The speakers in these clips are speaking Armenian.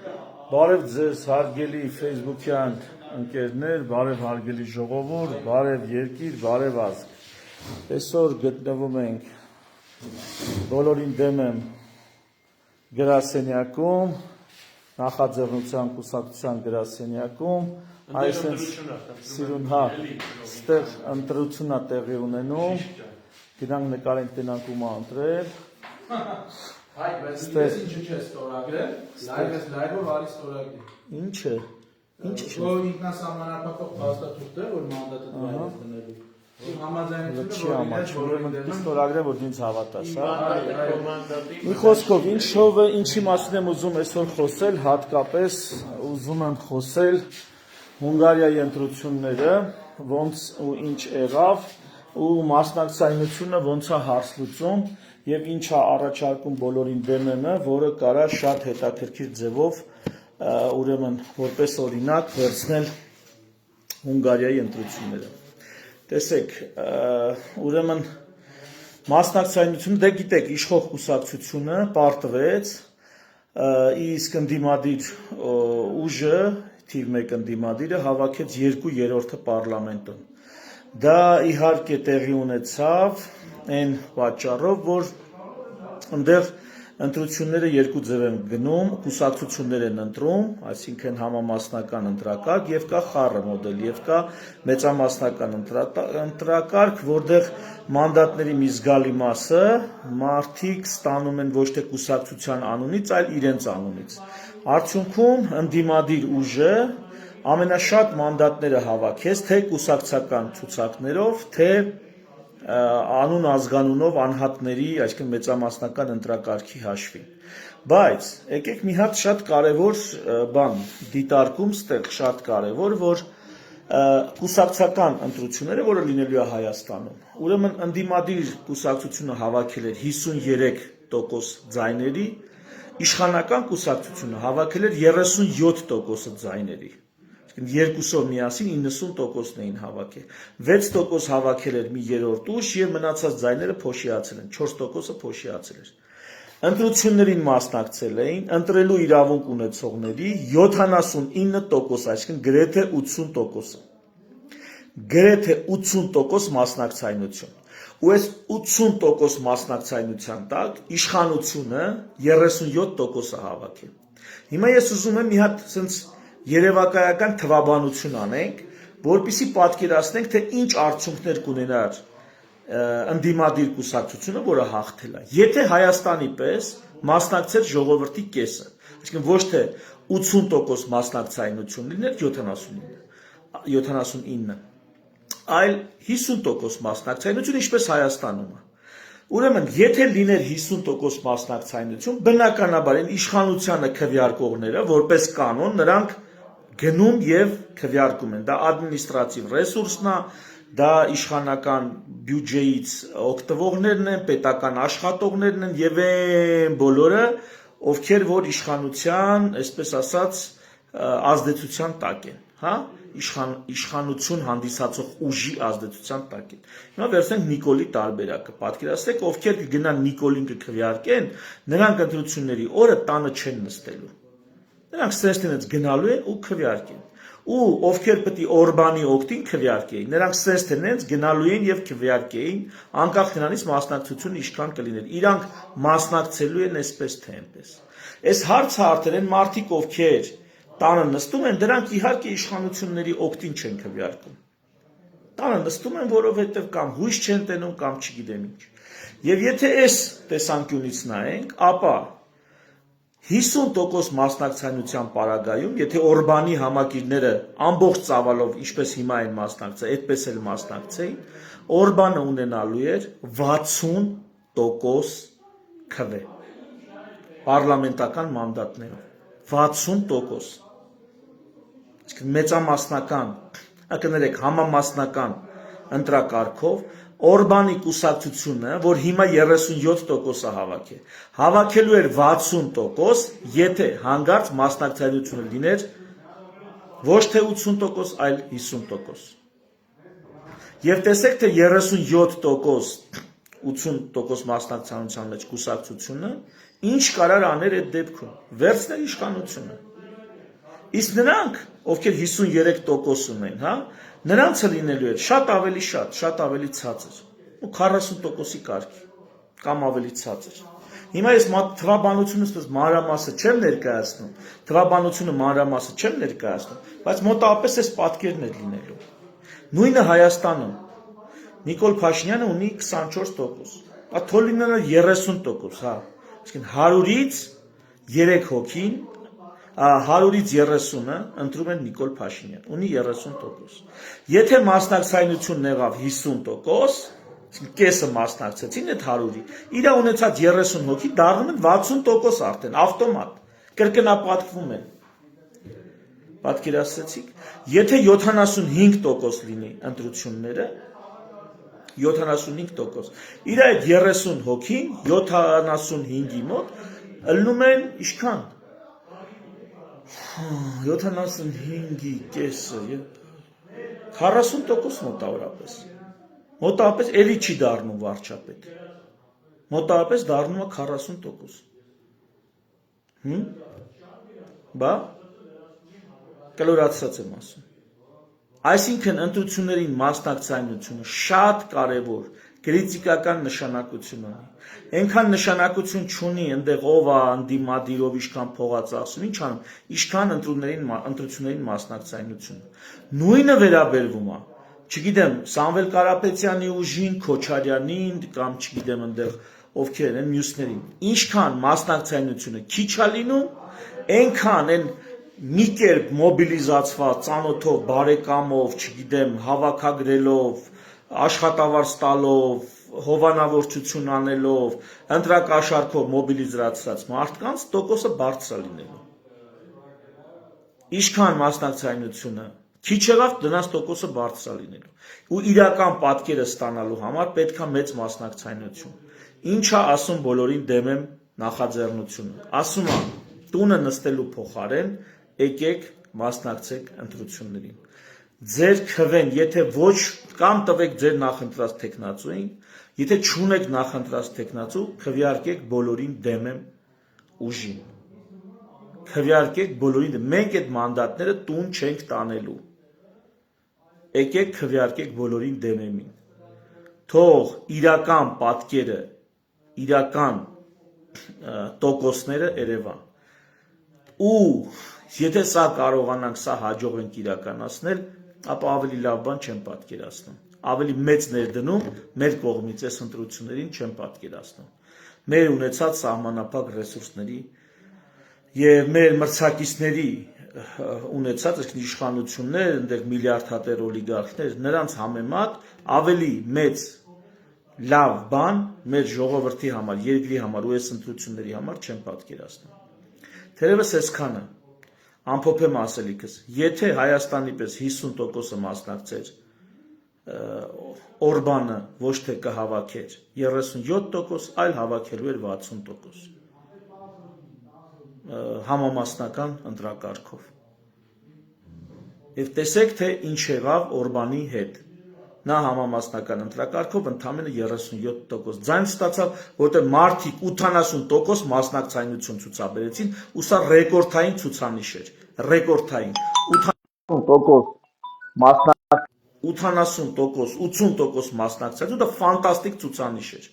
Բարև ձեզ հարգելի Facebook-յան ընկերներ, բարև հարգելի ժողովուրդ, բարև երկիր, բարև ազգ։ Այսօր գտնվում ենք բոլորին դեմ եմ գրասենյակում, նախաձեռնության կուսակցության գրասենյակում, այսպես սիրուն ստեղ ընտրությունն է տեղի ունենում, գնանք նկարենք տենանք ում ընտրել։ Հայ, բայց ես ինչը չես ստորագրել, լայվով արի ստորագրի։ Ինչը։ Որ ինքնասահմանափակող փաստաթուղթ է, որ մանդատը դրան ես դնելու։ Համաձայնությունը ստորագրել, որ ինձ հավատաս, հա։ Մի խոսքով, ինչի մասին եմ ուզում այսօր խոսել, հատկապես ուզում եմ խոսել Հունգարիայի ընտրությունները, ոնց ու ինչ եղավ, ու մասնակցայնությունը ոնց է հարց լուծում եւ ինչ է առաջարկում բոլորին դեմը, որը կարա շատ հետաքրքիր ձևով ուրեմն որպես օրինակ վերցնել Հունգարիայի ընտրությունները։ Տեսեք, ուրեմն մասնակցայնությունը, դե գիտեք, իշխող կուսակցությունը պարտվեց, իսկ ընդդիմադիր ուժը, թիվ 1 ընդդիմադիրը հավաքեց 2/3 պարլամենտում։ Դա իհարկե տեղի ունեցավ այն պատճառով, որ այնտեղ ընտրությունները երկու ձև են գնում, կուսակցություններ են ընտրում, այսինքն համամասնական ընտրակարգ եւ կա խառը մոդել եւ կա մեծամասնական ընտրակարգ, որտեղ մանդատների մի զգալի մասը մարդիկ ստանում են ոչ թե կուսակցության անունից, այլ իրենց անունից։ Արդյունքում ընդդիմադիր ուժը ամենաշատ մանդատները հավաքեց թե կուսակցական ցուցակներով, թե անուն ազգանունով անհատների, այսինքն մեծամասնական ընտրակարգի հաշվին։ Բայց եկեք մի հատ շատ կարևոր բան դիտարկում ստեղ շատ կարևոր, որ կուսակցական ընտրությունները, որը լինելու է Հայաստանում, ուրեմն ընդդիմադիր կուսակցությունը հավաքել էր 53% ձայների, իշխանական կուսակցությունը հավաքել էր 37% ձայների։ Երկուսով միասին 90%-ն էին հավաքել, 6% հավաքել էր մի երրորդ ուժ եւ մնացած ձայները փոշիացել են, 4%-ը փոշիացել էր։ Ընտրություններին մասնակցել էին ընտրելու իրավունք ունեցողների 79%, այսինքն գրեթե 80%-ը։ Գրեթե 80% մասնակցայնություն։ Ու այս 80% մասնակցայնության տակ իշխանությունը 37%-ը հավաքել։ Հիմա ես ուզում եմ մի հատ sense երևակայական թվաբանություն անենք, որպեսզի պատկերացնենք, թե ինչ արդյունքներ կունենար ընդդիմադիր կուսակցությունը, որը հաղթել է։ Եթե Հայաստանի պես մասնակցեր ժողովրդի կեսը, այսինքն ոչ թե 80% մասնակցայնություն լիներ 79, այլ 50% մասնակցայնություն, ինչպես Հայաստանում է։ Ուրեմն, եթե լիներ 50% մասնակցայնություն, բնականաբար այն իշխանությանը քվեարկողները, որպես կանոն, նրանք գնում եւ քվեարկում են, դա ադմինիստրատիվ ռեսուրսն է, դա իշխանական բյուջեից օգտվողներն են, պետական աշխատողներն են եւ այն բոլորը, ովքեր որ իշխանության, այսպես ասած, ազդեցության տակ են, հա, իշխանություն հանդիսացող ուժի ազդեցության տակ են։ Հիմա վերցնենք Նիկոլի տարբերակը, պատկերացրեք, ովքեր կգնան Նիկոլին կքվեարկեն, նրանք ընտրությունների օրը տանը չեն նստելու։ Նրանք սենստինից գնալու են ու քվեարկեն։ Ու ովքեր պետք է Օրբանի օգտին քվեարկեին, նրանք սենստինից գնալու են եւ քվեարկեին, անկախ նրանից մասնակցությունը ինչքան կլիներ։ Իրանք մասնակցելու են այսպես թե այնպես։ Այս հարցը արդեն են մարդիկ, ովքեր տանը նստում են, դրանք իհարկե իշխանությունների օգտին չեն քվեարկում։ Տանը նստում են, որովհետեւ կամ հույս չեն տենում, կամ չգիտեմ ինչ։ Եվ եթե այս տեսանկյունից նայենք, ապա 50% մասնակցայնության պարագայում, եթե Օրբանի համակիրները ամբողջ ծավալով, ինչպես հիմա են մասնակցել, այդպես էլ մասնակցեին, Օրբանը ունենալու էր 60% քվե պարլամենտական մանդատներով, 60%։ Իսկ մեծամասնական, կներեք, համամասնական ընտրակարգով Օրբանի կուսակցությունը, որ հիմա 37%-ը հավաքել, հավաքելու էր 60%, եթե հանգարց մասնակցայնությունը լիներ ոչ թե 80%, այլ 50%։ Եվ տեսեք, թե 37% 80% մասնակցության մեջ կուսակցությունը ինչ կարար աներ այդ դեպքում, վերցներ իշխանությունը։ Իսկ նրանք, ովքեր 53% ունեն, հա, նրանցը լինելու է շատ ավելի ցածր, ու 40%-ի կարգի, կամ ավելի ցածր։ Հիմա ես թվաբանությունը մանրամասը չեմ ներկայացնում, բայց մոտավորապես այս պատկերն է լինելու։ Նույնը Հայաստանում Նիկոլ Փաշինյանը ունի 24%, թող լինել 30%, հա, այսինքն 100-ից 3 հոգին 100-ից 30-ը ընտրում են Նիկոլ Փաշինյան, ունի 30%։ Եթե մասնակցայնությունն եղավ 50%, կեսը մասնակցեցին այդ 100-ի, իր ունեցած 30 հոգի դառնում են 60% արդեն, ավտոմատ, կրկնապատկվում են։ Պատկերացրեցիք, եթե 75% լինի ընտրությունները, 75%, իր այդ 30 հոգին 75-ի մոտ ելնում են ինչքան 75-ի կեսը 40% մոտավորապես էլի չի դառնում վարչապետ, մոտավորապես դառնում է 40%, բա, կլորացած եմ ասում, այսինքն ընտրություններին մասնակցայնությունը շատ կարևոր, կրիտիկական նշանակություն ունի, այնքան նշանակություն չունի, ընդեղ ով է ընդդիմադիրով ինչքան փողացածում, ինչ անում, ինչքան ընտրություններին մասնակցայնությունը, նույնը վերաբերվում է, չգիտեմ, Սամվել Կարապետյանի ուժին, Քոչարյանին կամ չգիտեմ ընդեղ ովքեր են մյուսներին, ինչքան մասնակցայնությունը քիչ է լինում, այնքան են մի կերպ մոբիլիզացված, ծանոթով, բարեկամով, չգիտեմ, հավաքագրելով, աշխատավարձ տալով, հովանավորչություն անելով, ընտրակաշառքով մոբիլիզացած մարդկանց տոկոսը բարձր է լինելու։ Ինչքան մասնակցայնությունը քիչ եղավ, դրանց տոկոսը բարձր է լինելու։ Ու իրական պատկերը ստանալու համար պետք է մեծ մասնակցայնություն։ Ինչ է ասում բոլորին դեմ եմ նախաձեռնությունը։ Ասում է, տունը նստելու փոխարեն եկեք մասնակցեք ընտրություններին։ Ձեր քվեն, եթե ոչ կամ տվեք ձեր նախընտրած տեխնացուին, եթե չունեք նախընտրած տեխնացու, քվեարկեք բոլորին դեմ եմ ուժին։ Քվեարկեք բոլորին, մենք այդ մանդատները տուն չենք տանելու։ Եկեք քվեարկեք բոլորին դեմ εμին։ Թող իրական պատկերը, իրական տոկոսները երևան։ Ու եթե սա կարողանանք, սա հաջողենք իրականացնել, ապա ավելի լավ բան չեմ պատկերացնում։ Ավելի մեծ ներդնում մեր կողմից այս ընտրություններին չեմ պատկերացնում։ Մեր ունեցած սահմանափակ ռեսուրսների եւ մեր մրցակիցների ունեցած իշխանություններ, այնտեղ միլիարդատեր օլիգարխներ, նրանց համեմատ ավելի մեծ լավ բան մեր ժողովրդի համար, երկրի համար ու այս ընտրությունների համար չեմ պատկերացնում։ Թերևս այսքանը ամփոփեմ ասելիքս, եթե Հայաստանի պես 50%-ը մասնակցեր Օրբանը ոչ թե կհավաքեր 37%, այլ հավաքելու էր 60%, համամասնական ընտրակարգով։ Եվ տեսեք, թե ինչ եղավ Օրբանի հետ, նա համամասնական ընտրակարգով ընդամենը 37%, ձայն ստացավ, որտեղ մարդիկ 80% մասնակցայնություն ցուցաբերեցին, ու սա ռեկորդային ցուցանիշ էր, ռեկորդային, 80% մասնակցայնություն, դա ֆանտաստիկ ցուցանիշ էր։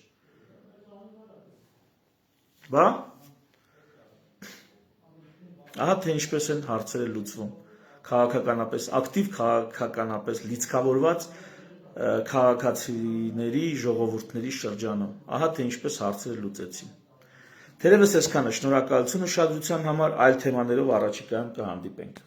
Բա, ահա թե ինչպես են հարցերը լուծվում, քաղաքականապես, ակտիվ քաղաքականապես լիցքավորված քաղաքացիների, ժողովուրդների շրջանում, ահա թե ինչպես հարցերը լուծեցին։ Թերևս այսքանը, շնորհակալություն ուշադրության համար, այլ թեմաներով առաջիկայում կհանդիպենք։